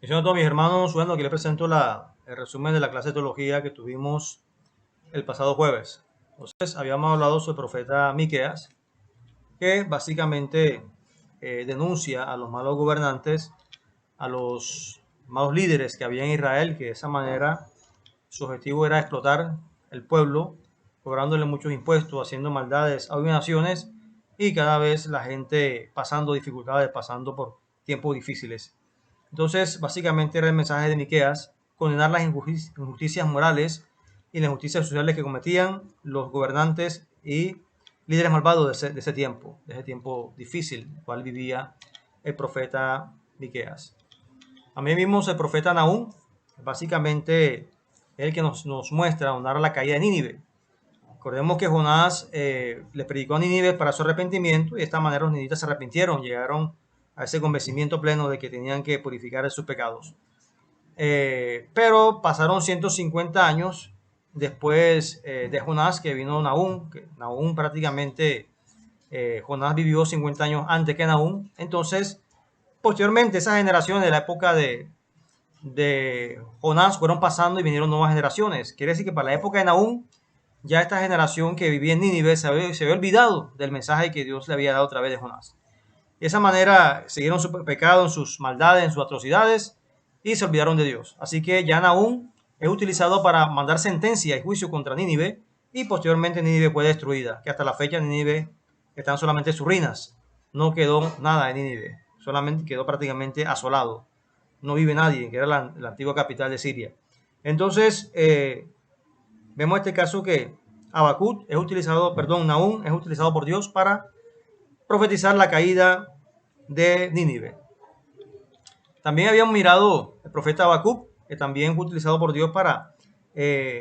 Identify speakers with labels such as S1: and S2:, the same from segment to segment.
S1: Diciendo a todos mis hermanos, bueno, aquí les presento el resumen de la clase de teología que tuvimos el pasado jueves. Entonces, habíamos hablado sobre el profeta Miqueas, que básicamente denuncia a los malos gobernantes, a los malos líderes que había en Israel, que de esa manera su objetivo era explotar el pueblo, cobrándole muchos impuestos, haciendo maldades, abominaciones, y cada vez la gente pasando dificultades, pasando por tiempos difíciles. Entonces, básicamente era el mensaje de Miqueas, condenar las injusticias morales y las injusticias sociales que cometían los gobernantes y líderes malvados de ese tiempo difícil, el cual vivía el profeta Miqueas. También vimos el profeta Nahum, básicamente el que nos muestra, nos narra la caída de Nínive. Recordemos que Jonás le predicó a Nínive para su arrepentimiento y de esta manera los ninivitas se arrepintieron, llegaron a ese convencimiento pleno de que tenían que purificar de sus pecados. Pero pasaron 150 años después de Jonás, que vino Nahum, que Nahum prácticamente, Jonás vivió 50 años antes que Nahum. Entonces, posteriormente, esas generaciones de la época de Jonás fueron pasando y vinieron nuevas generaciones. Quiere decir que para la época de Nahum, ya esta generación que vivía en Nínive se había olvidado del mensaje que Dios le había dado a través de Jonás. De esa manera siguieron su pecado, en sus maldades, en sus atrocidades y se olvidaron de Dios. Así que ya Nahum es utilizado para mandar sentencia y juicio contra Nínive y posteriormente Nínive fue destruida, que hasta la fecha Nínive están solamente sus ruinas. No quedó nada de Nínive, solamente quedó prácticamente asolado. No vive nadie, que era la antigua capital de Siria. Entonces, vemos este caso que Habacuc es utilizado, perdón, Nahum es utilizado por Dios para profetizar la caída de Nínive. También habíamos mirado el profeta Habacuc, que también fue utilizado por Dios para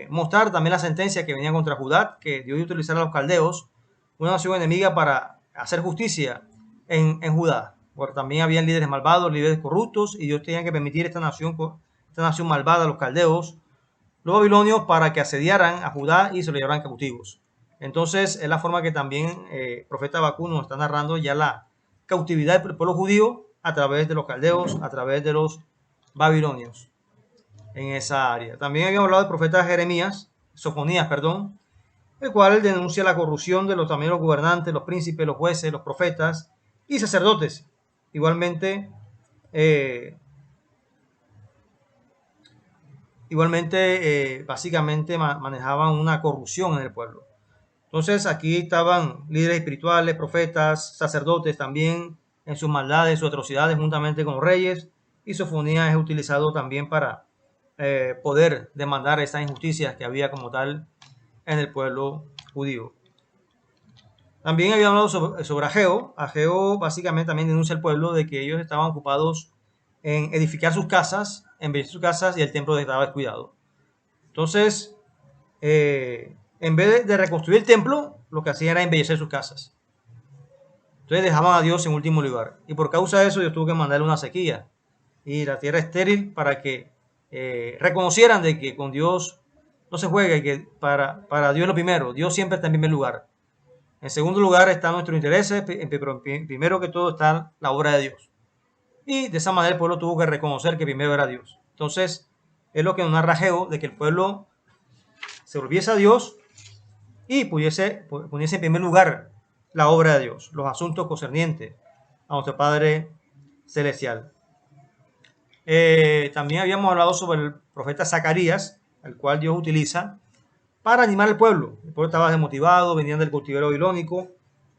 S1: mostrar también la sentencia que venía contra Judá, que Dios iba a utilizar a los caldeos, una nación enemiga, para hacer justicia en Judá. Porque también habían líderes malvados, líderes corruptos, y Dios tenía que permitir esta nación malvada, los caldeos, los babilonios, para que asediaran a Judá y se lo llevaran cautivos. Entonces es la forma que también el profeta Habacuc nos está narrando ya la cautividad del pueblo judío a través de los caldeos, a través de los babilonios en esa área. También habíamos hablado del profeta Sofonías, el cual denuncia la corrupción de también los gobernantes, los príncipes, los jueces, los profetas y sacerdotes. Igualmente, básicamente manejaban una corrupción en el pueblo. Entonces aquí estaban líderes espirituales, profetas, sacerdotes también en sus maldades, en sus atrocidades, juntamente con los reyes. Y Sofonías es utilizado también para poder demandar esas injusticias que había como tal en el pueblo judío. También había hablado sobre Ageo. Ageo básicamente también denuncia al pueblo de que ellos estaban ocupados en edificar sus casas, embellecer sus casas, y el templo estaba descuidado. Entonces, en vez de reconstruir el templo, lo que hacían era embellecer sus casas. Entonces dejaban a Dios en último lugar. Y por causa de eso, Dios tuvo que mandarle una sequía y la tierra estéril, para que reconocieran de que con Dios no se juega, y que para Dios es lo primero. Dios siempre está en primer lugar. En segundo lugar está nuestro interés, pero primero que todo está la obra de Dios. Y de esa manera el pueblo tuvo que reconocer que primero era Dios. Entonces, es lo que nos narra Ageo, de que el pueblo se volviese a Dios y poniese en primer lugar la obra de Dios, los asuntos concernientes a nuestro Padre Celestial. También habíamos hablado sobre el profeta Zacarías, el cual Dios utiliza para animar al pueblo. El pueblo estaba desmotivado, venían del cautiverio babilónico,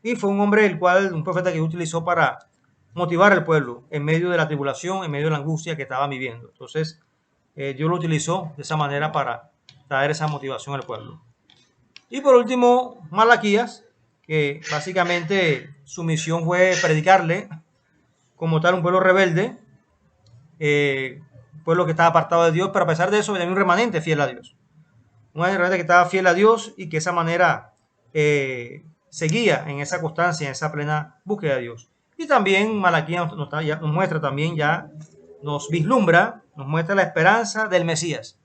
S1: y fue un profeta que utilizó para motivar al pueblo en medio de la tribulación, en medio de la angustia que estaba viviendo. Entonces, Dios lo utilizó de esa manera para traer esa motivación al pueblo. Y por último, Malaquías, que básicamente su misión fue predicarle como tal un pueblo rebelde, un pueblo que estaba apartado de Dios, pero a pesar de eso venía un remanente fiel a Dios. Un remanente que estaba fiel a Dios y que de esa manera seguía en esa constancia, en esa plena búsqueda de Dios. Y también Malaquías nos muestra también, ya nos vislumbra, nos muestra la esperanza del Mesías,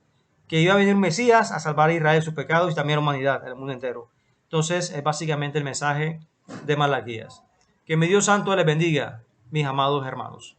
S1: que iba a venir un Mesías a salvar a Israel de sus pecados y también a la humanidad, el mundo entero. Entonces es básicamente el mensaje de Malaquías. Que mi Dios santo les bendiga, mis amados hermanos.